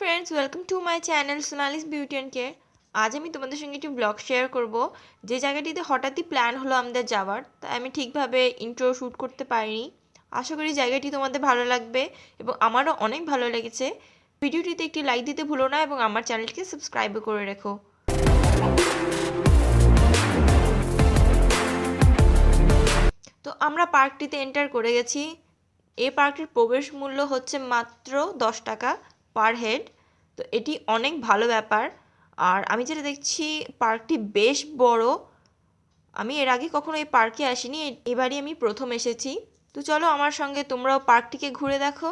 Friends, welcome to my channel Sonali's beauty and care. আজ আমি তোমাদের সঙ্গে একটি ব্লগ শেয়ার করব যে জায়গাটিতে হঠাৎই প্ল্যান হলো আমাদের যাওয়ার, তাই আমি ঠিকভাবে ইন্ট্রো শ্যুট করতে পারিনি। আশা করি জায়গাটি তোমাদের ভালো লাগবে এবং আমারও অনেক ভালো লেগেছে। ভিডিওটিতে একটি লাইক দিতে ভুলো না এবং আমার চ্যানেলটিকে সাবস্ক্রাইবও করে রেখো। তো আমরা পার্কটিতে এন্টার করে গেছি। এই পার্কটির প্রবেশ মূল্য হচ্ছে মাত্র 10 টাকা পার হেড। তো এটি অনেক ভালো ব্যাপার। আর আমি যেটা দেখছি পার্কটি বেশ বড়। আমি এর আগে কখনো এই পার্কে আসিনি, এবারই আমি প্রথম এসেছি। তো চলো আমার সঙ্গে তোমরাও পার্কটিকে ঘুরে দেখো।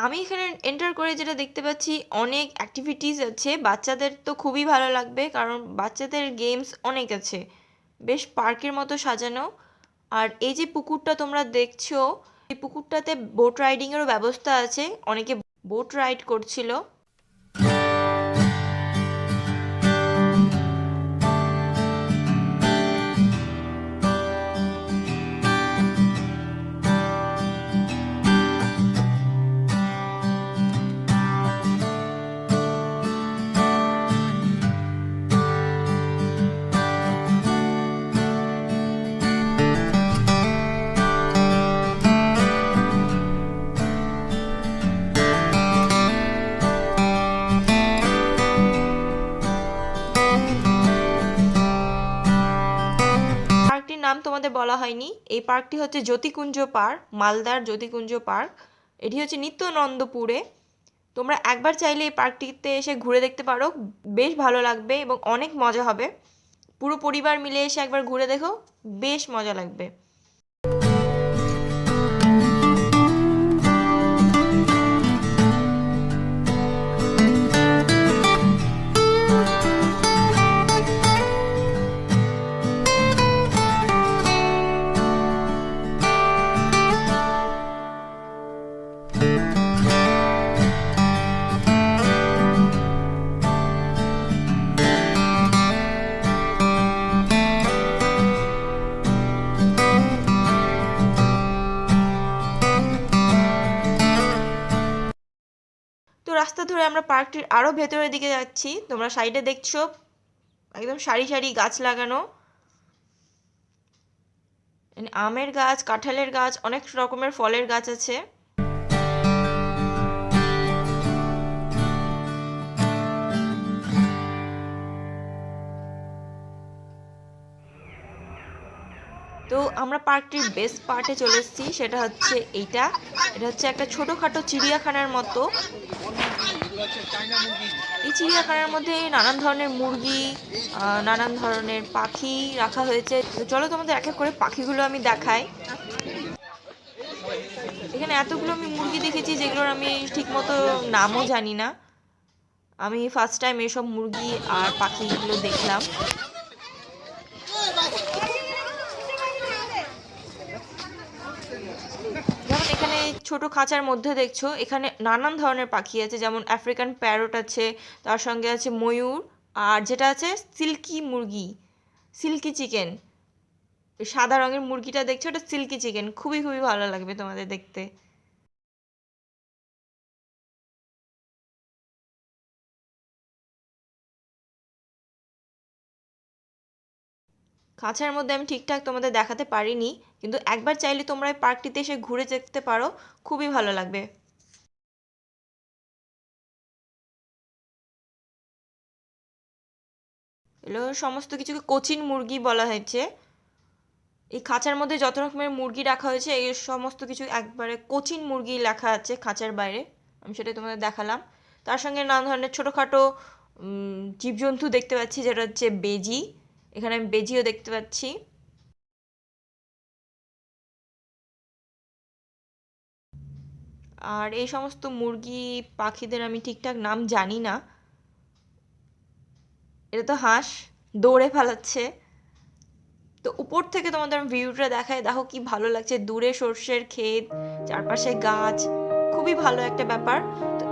আমি এখানে এন্টার করে যেটা দেখতে পাচ্ছি অনেক অ্যাক্টিভিটিস আছে। বাচ্চাদের তো খুবই ভালো লাগবে, কারণ বাচ্চাদের গেমস অনেক আছে, বেশ পার্কের মতো সাজানো। আর এই যে পুকুরটা তোমরা দেখছো, এই পুকুরটাতে বোট রাইডিংয়েরও ব্যবস্থা আছে, অনেকে বোট রাইড করছিল। পার্কটির নাম তোমাদের বলা হয়নি, এই পার্কটি হচ্ছে জ্যোতিকুঞ্জ পার্ক, মালদার জ্যোতিকুঞ্জ পার্ক। এটি হচ্ছে নিত্যানন্দপুরে। তোমরা একবার চাইলে এই পার্কটিতে এসে ঘুরে দেখতে পারো, বেশ ভালো লাগবে এবং অনেক মজা হবে। পুরো পরিবার মিলে এসে একবার ঘুরে দেখো, বেশ মজা লাগবে। তো রাস্তা ধরে আমরা পার্কটির আরও ভেতরের দিকে যাচ্ছি। তোমরা সাইডে দেখছো একদম সারি সারি গাছ লাগানো, আমের গাছ, কাঁঠালের গাছ, অনেক রকমের ফলের গাছ আছে। তো আমরা পার্কটির বেস্ট পার্টে চলে এসেছি, সেটা হচ্ছে এটা হচ্ছে একটা ছোটোখাটো চিড়িয়াখানার মতো। এই চিড়িয়াখানার মধ্যে নানান ধরনের মুরগি, নানান ধরনের পাখি রাখা হয়েছে। তো চলো তোমাদের এক এক করে পাখিগুলো আমি দেখাই। এখানে এতগুলো আমি মুরগি দেখেছি যেগুলোর আমি ঠিকমতো নামও জানি না। আমি ফার্স্ট টাইম এসব মুরগি আর পাখিগুলো দেখলাম। যেমন এখানে ছোট খাঁচার মধ্যে দেখছো, এখানে নানান ধরনের পাখি আছে, যেমন আফ্রিকান প্যারট আছে, তার সঙ্গে আছে ময়ূর, আর যেটা আছে সিল্কি মুরগি, সিল্কি চিকেন। সাদা রঙের মুরগিটা দেখছো, ওটা সিল্কি চিকেন, খুবই খুবই ভালো লাগবে তোমাদের দেখতে। খাঁচার মধ্যে আমি ঠিকঠাক তোমাদের দেখাতে পারিনি, কিন্তু একবার চাইলে তোমরা এই পার্কটিতে এসে ঘুরে দেখতে পারো, খুবই ভালো লাগবে। এগুলো সমস্ত কিছুকে কোচিন মুরগি বলা হয়েছে। এই খাঁচার মধ্যে যত রকমের মুরগি রাখা হয়েছে, এই সমস্ত কিছু একবারে কোচিন মুরগি লেখা আছে খাঁচার বাইরে। আমি সেটাই তোমাদের দেখালাম। তার সঙ্গে নানা ধরনের ছোটোখাটো জীবজন্তু দেখতে পাচ্ছি, যেটা হচ্ছে বেজি। এখানে আমি বেজিও দেখতে পাচ্ছি। আর এই সমস্ত মুরগি পাখিদের আমি ঠিকঠাক নাম জানি না। এটা তো হাঁস, দৌড়ে পালাচ্ছে। তো উপর থেকে তোমাদের আমি ভিউটা দেখায়, দেখো কি ভালো লাগছে, দূরে সর্ষের ক্ষেত, চারপাশে গাছ, খুবই ভালো একটা ব্যাপার। তো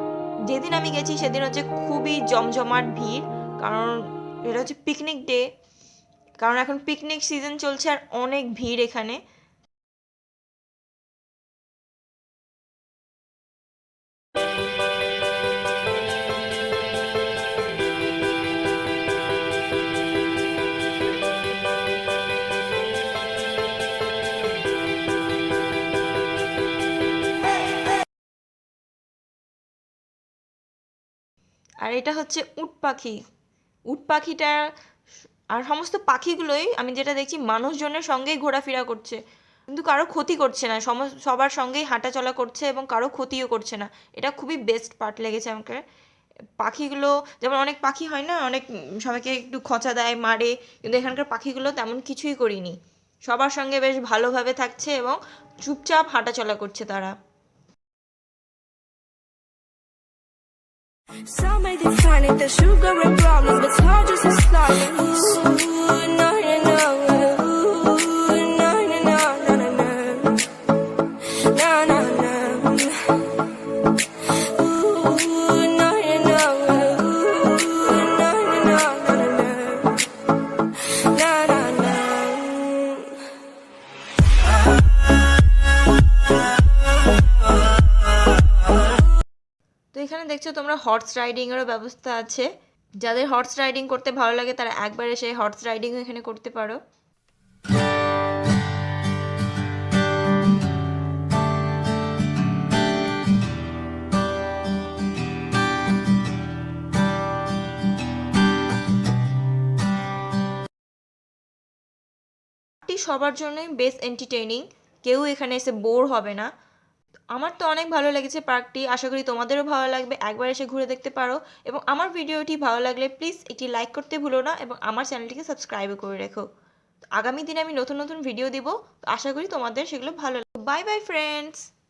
যেদিন আমি গেছি সেদিন হচ্ছে খুবই জমজমাট ভিড়, কারণ এটা হচ্ছে পিকনিক ডে, কারণ এখন পিকনিক সিজন চলছে আর অনেক ভিড় এখানে। আর এটা হচ্ছে উট পাখি। উট পাখিটা আর সমস্ত পাখিগুলোই আমি যেটা দেখছি মানুষজনের সঙ্গেই ঘোরাফেরা করছে, কিন্তু কারো ক্ষতি করছে না, সবার সঙ্গেই হাঁটাচলা করছে এবং কারো ক্ষতিও করছে না। এটা খুবই বেস্ট পার্ট লেগেছে আমাকে। পাখিগুলো যেমন অনেক পাখি হয় না, অনেক সবাইকে একটু খোঁচা দেয়, মারে, কিন্তু এখানকার পাখিগুলো তেমন কিছুই করিনি। সবার সঙ্গে বেশ ভালোভাবে থাকছে এবং চুপচাপ হাঁটাচলা করছে তারা। Some may define it, the sugar and problems, but it's hard just to start. Ooh, no, no, no. Ooh, no, no, no, no, no, no. No, no, no. Ooh, no, no, no. Ooh, no, no, no, no, no, no. No, no, no. তো এখানে দেখছো তোমরা horse রাইডিংয়েরও ব্যবস্থা আছে। যাদের horse riding করতে ভালো লাগে তারা একবার এসে হর্স রাইডিংও এখানে করতে পারো। সবার জন্যই বেশ এন্টারটেইনিং, কেউ এখানে এসে বোর হবে না। আমার তো অনেক ভালো লেগেছে পার্কটি, আশা করি তোমাদেরও ভালো লাগবে, একবার এসে ঘুরে দেখতে পারো। এবং আমার ভিডিওটি ভালো লাগলে প্লিজ একটি লাইক করতে ভুলো না এবং আমার চ্যানেলটিকে সাবস্ক্রাইবও করে রেখো। আগামী দিনে আমি নতুন নতুন ভিডিও দিব, আশা করি তোমাদের সেগুলো ভালো লাগবে। Bye bye friends.